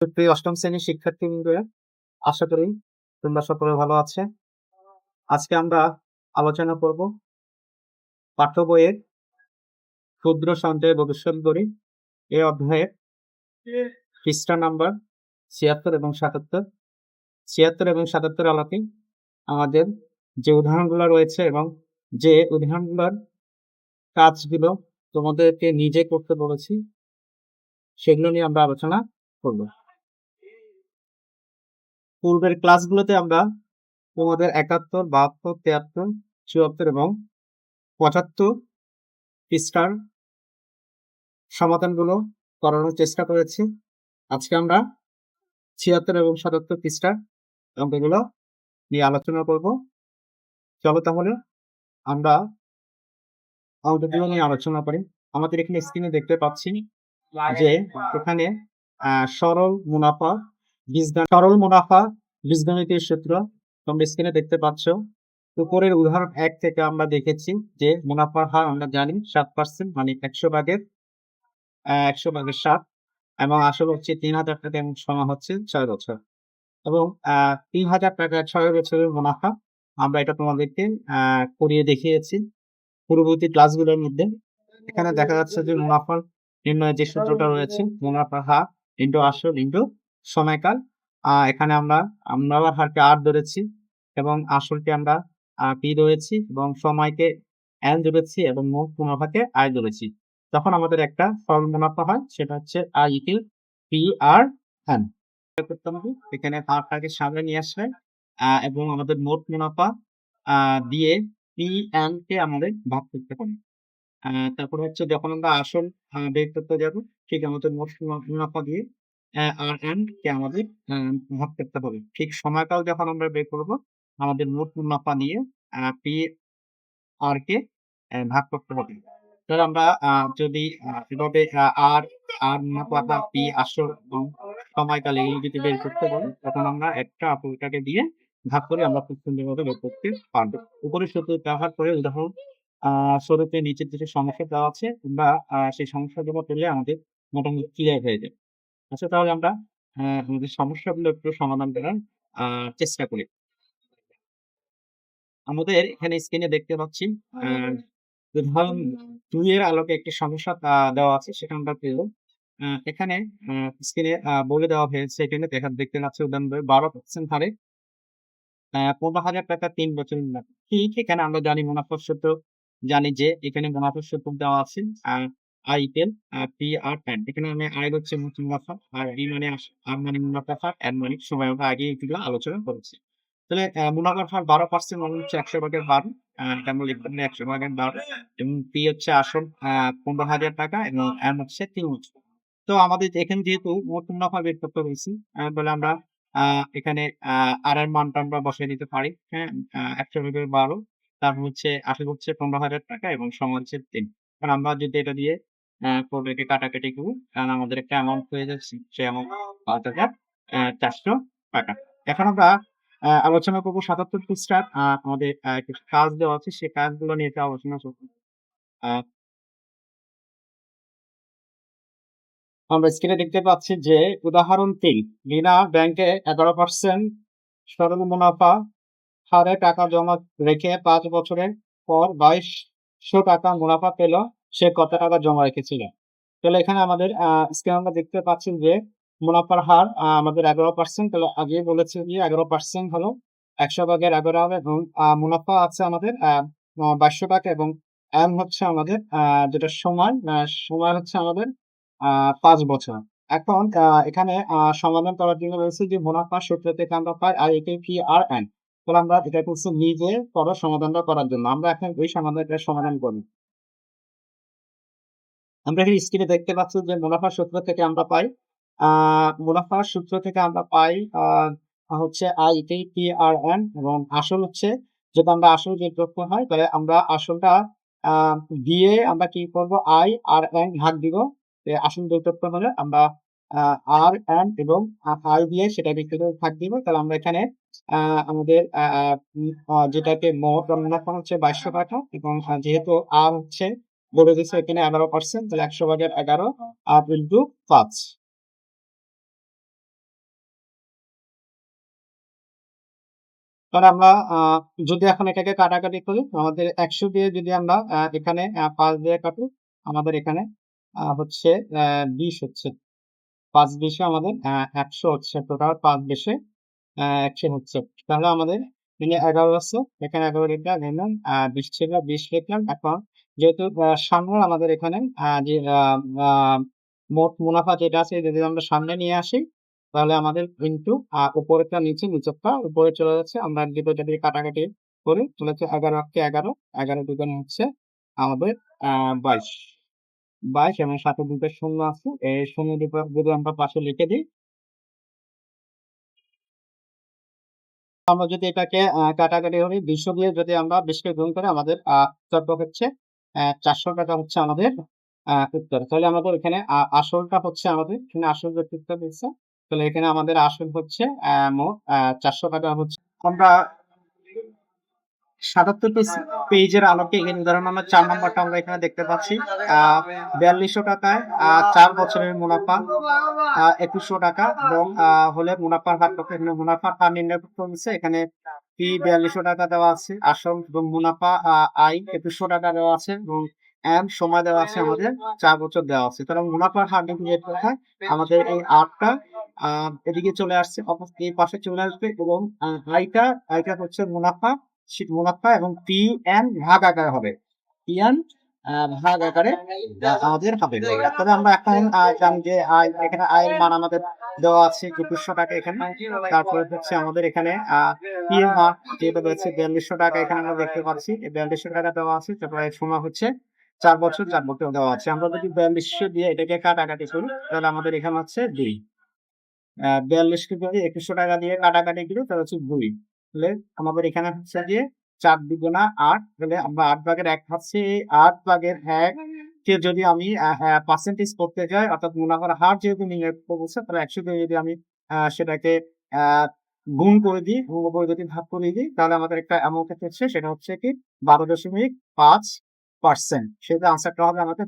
প্রিয় অষ্টম শ্রেণীর শিক্ষার্থীবৃন্দরা, আশা করি তোমরা সকলে ভালো আছে। আজকে আমরা আলোচনা করব পাঠ্য বইয়ের ক্ষুদ্র সঞ্চয় ভবিষ্যৎ গড়ি এই অধ্যায়ের পৃষ্ঠা নাম্বার ৭৬ এবং ৭৭। ৭৬ এবং ৭৭ আলোকে আমাদের যে উদাহরণগুলো রয়েছে এবং যে উদাহরণগুলোর কাজগুলো তোমাদেরকে নিজে করতে বলেছি সেগুলো নিয়ে আমরা আলোচনা করব। পূর্বের ক্লাসগুলোতে আমরা তোমাদের ৭১, ৭২, ৭৩, ৭৪ এবং ৭৫ পৃষ্ঠার সমাধানগুলো করানোর চেষ্টা করেছি। আজকে আমরা ৭৬ এবং ৭৭ পৃষ্ঠার অঙ্কগুলো নিয়ে আলোচনা করব। চলো তাহলে আমরা অঙ্কগুলো নিয়ে আলোচনা করি। আমাদের এখানে স্ক্রিনে দেখতে পাচ্ছি যে এখানে সরল মুনাফা বীজগণিতের সূত্র তোমরা স্ক্রিনে দেখতে পাচ্ছ। উপরের উদাহরণ ১ থেকে আমরা দেখেছি যে মুনাফার হার আমরা জানি 7%, মানে 100 ভাগের 7 এবং আসলে হচ্ছে ৩,০০০ টাকা এবং সময় হচ্ছে ৬ বছর এবং ৩,০০০ টাকা ৬ বছরের মুনাফা আমরা এটা তোমাদেরকে করিয়ে দেখিয়েছি পূর্ববর্তী ক্লাসগুলোর মধ্যে। এখানে দেখা যাচ্ছে যে মুনাফার নির্ণয়ের যে সূত্রটা রয়েছে, মুনাফার হার ইন্টু আসল ইন্টু সময়কাল। এখানে আমরা হারকে আর ধরেছি এবং আসলকে আমরা পি ধরেছি এবং সময়কে এন ধরেছি এবং মোট মুনাফাকে আই ধরেছি। তখন আমাদের একটা সরল মুনাফা হয়, সেটা হচ্ছে I equal P R N. করতে হবে এখানে হারটাকে সামনে নিয়ে আসবে এবং আমাদের মোট মুনাফা দিয়ে পি এন কে আমাদের ভাগ করতে হবে। তারপর হচ্ছে যখন আমরা আসল বের করতে যাব, ঠিক আমাদের মোট মুনাফা দিয়ে আর এন কে আমাদের ভাগ করতে হবে। ঠিক সময়কাল যখন আমরা বের করব, আমাদের মোট মুনাফা নিয়ে পি আর কে ভাগ করতে হবে। তাহলে আমরা যদি এভাবে আর মুনাফা বা পি আসল এবং সময়কাল এই যদি বের করতে পারি, তখন আমরা একটা অপরটাকে দিয়ে ভাগ করে আমরা খুব সুন্দরভাবে বের করতে পারবো। উপরের সূত্র ব্যবহার করে উদাহরণ স্বরূপে নিচের যে সমস্যা দেওয়া আছে, বা সেই সমস্যাগুলো পেলে আমাদের মোটামুটি ক্লিয়ার হয়ে যাবে। আচ্ছা, তাহলে আমরা আমাদের সমস্যাগুলো একটু সমাধান করার চেষ্টা করি। আমাদের এখানে স্ক্রিনে দেখতে পাচ্ছি উদাহরণ ২ এর আলোকে একটি সমস্যা দেওয়া আছে, সেটা আমরা পেল। এখানে স্ক্রিনে বলে দেওয়া হয়েছে, এখানে দেখতে পাচ্ছি উদাহরণ 12% হারে ১৫,০০০ টাকা ৩ বছরের মেয়াদে। ঠিক এখানে আমরা জানি মুনাফার সূত্র, জানি যে এখানে মুনাফার সূত্র দেওয়া আছে I equal P R N. এখানে আমি আই হচ্ছে মোট মুনাফা, আর ই মানে আর মানে মুনাফার হার, এন মানে সময়। আমরা আগে এগুলো আলোচনা করেছি। তাহলে মুনাফার হার ১২% মানে হচ্ছে ১০০ ভাগের ১২। এটা আমরা লিখতে পারি ১০০ ভাগের ১২ এবং পি হচ্ছে আসল ১৫,০০০ টাকা এবং এন হচ্ছে ৩ বছর। তো আমাদের এখানে যেহেতু মোট মুনাফা বের করতে হয়েছে, তাহলে আমরা এখানে আর এর মানটা আমরা বসায় দিতে পারি। হ্যাঁ? ১০০/১২, তারপর হচ্ছে আসল হচ্ছে ১৫,০০০ টাকা এবং সময় হচ্ছে ৩। কারণ আমরা যদি এটা দিয়ে একে কাটাকাটি করি, কারণ আমাদের একটা অ্যামাউন্ট হয়ে যাচ্ছে, সেই অ্যামাউন্ট ৫,৪০০ টাকা। এখন আমরা আলোচনা করব ৭৭ পৃষ্ঠার আমাদের কিছু কাজ দেওয়া আছে, সেই কাজগুলো নিয়ে একটু আলোচনা করব। আ আমরা স্ক্রিনে দেখতে পাচ্ছি যে উদাহরণ ৩, রিনা ব্যাংকে ১১% সরল মুনাফা হারে টাকা জমা রেখে ৫ বছরের পর ২২০০ টাকা মুনাফা পেল। সে কত টাকা জমা রেখেছিল? তাহলে এখানে আমাদের স্ক্রিনে আমরা দেখতে পাচ্ছি যে মুনাফার হার আমাদের ১১%। তাহলে আগেই বলেছি যে ১১% হলো ১০০/১১ হবে এবং মুনাফা আছে আমাদের ২২০০ টাকা এবং এম হচ্ছে আমাদের যেটা সময় হচ্ছে আমাদের ৫ বছর। এখন এখানে সমাধান করার জন্য রয়েছে যে মুনাফার সূত্র থেকে আমরা পাই I equal P R N. তাহলে আমরা এটা করছি নিজে করো সমাধানটা করার জন্য। আমরা এখন ওই সমাধানটার সমাধান করি। আমরা এখানে স্ক্রিনে দেখতে পাচ্ছি যে মুনাফার সূত্র থেকে আমরা পাই হচ্ছে I equal P R N এবং আসল হচ্ছে, যদি আমরা আসল বের করতে হয় তাহলে আমরা আসলটা আ দিয়ে আমরা কি করব, আই আর এন ভাগ দিব। আসল বের করতে হলে আমরা আ আর এন এবং আই দিয়ে সেটা ভিতরে ভাগ দিব। তাহলে আমরা এখানে আমাদের যেটাকে মোট মুনাফা হচ্ছে ২২০০ টাকা এবং যেহেতু আর হচ্ছে বলে দিচ্ছে এখানে ১১%, তাহলে ১০০/১১ ইনটু ৫। তাহলে আমরা যদি এখন এটাকে কাটাকাটি করি, আমাদের ১০০ দিয়ে যদি আমরা এখানে ৫ দিয়ে কাটি, আমাদের এখানে হচ্ছে ২০ হচ্ছে। ৫-২০ এ আমাদের ১০০ হচ্ছে। টোটাল ৫-২০ এ ১০০ হচ্ছে। তাহলে আমাদের এখানে ১১ আছে। এখানে ১১ লিখলাম, লিখলাম ২০ ছিল ২০ লিখলাম। এখন যেহেতু সামনে আমাদের এখানে যে আ মোট মুনাফা যেটা আছে এটা যদি আমরা সামনে নিয়ে আসি, তাহলে আমাদের ইনটু উপরেরটা নিচে, নিচেরটা উপরে চলে যাচ্ছে। আমরা দুটোটা দিয়ে কাটাকাটি করি। তাহলে হচ্ছে ১১ কে ১১, ১১ দুগুণে হচ্ছে আমাদের ২২। ২২ এবং সাথে ২ টা শূন্য আছে। এই শূন্য দুটো যদি আমরা পাশে লিখে দিই, আমরা যদি এটাকে কাটাকাটি করি ২০০ দিয়ে যদি আমরা ২০ কে গুণ করি আমাদের উত্তরটা হচ্ছে ৳৪০০ হচ্ছে আমাদের উত্তর। তাহলে আমাদের এখানে আসলটা হচ্ছে আমাদের এখানে আসল যে উত্তর দিচ্ছে, তাহলে এখানে আমাদের আসল হচ্ছে মোট ৳৪০০ হচ্ছে। আমরা ৭৭ পেজের আলোকে এর উদাহরণ নাম্বার ৪ নাম্বারটা আমরা এখানে দেখতে পাচ্ছি। আ ৳৪২০০ ৪ বছরের মুনাফা ৳২১০০ এবং হলে মুনাফার হার কত? এখানে মুনাফার হার নির্ণয় করতে বলছে। এখানে ৳৪২০০ দেওয়া আছে। আসল এবং মুনাফা আয় ৳২১০০ দেওয়া আছে এবং সময় দেওয়া আছে আমাদের ৪ বছর দেওয়া আছে। তাহলে মুনাফার হার নির্ণয় করতে হয়। আমাদের এই R টা আ এদিকে চলে আসছে, এই পাশে চলে আসবে এবং আয়টা হচ্ছে মুনাফা, মুনাফা এবং PN ভাগ আকারে হবে। PN ভাগ আকারে আমাদের হবে। তবে আমরা এখন জানি যে এখানে আয়ের মান আমাদের দেওয়া আছে ৳২১০০ এখানে। তারপরে হচ্ছে আমাদের এখানে PMR যেটা রয়েছে ৳৪২০০ এখানে আমরা দেখতে পাচ্ছি। এই ৳৪২০০ দেওয়া আছে। তারপরে সময় হচ্ছে ৪ বছর, ৪ বছর দেওয়া আছে। আমরা যদি ৪২০০ দিয়ে এটাকে কাটাকাটি করি, তাহলে আমাদের এখানে হচ্ছে ২। ৪২ কে যদি ৳২১০০ দিয়ে কাটাকাটি করি তাহলে হচ্ছে ২। তাহলে আমাদের এখানে হচ্ছে গিয়ে ৪ দুগুণা ৮, তাহলে আমরা ৮ ভাগের ১ পাচ্ছি। এই ৮ ভাগের ১ কে যদি আমি পার্সেন্টেজ করতে যাই, অর্থাৎ মুনাফার হার যেহেতু নির্ণয় করতে বলছে, তাহলে ১০০ দিয়ে যদি আমি সেটাকে আ গুণ করে দিই, গুণ করে যদি ভাগ করে দিই, তাহলে আমাদের একটা অ্যামাউন্ট হচ্ছে সেটা হচ্ছে কি ১২.৫%। সেটা আনসারটা হবে আমাদের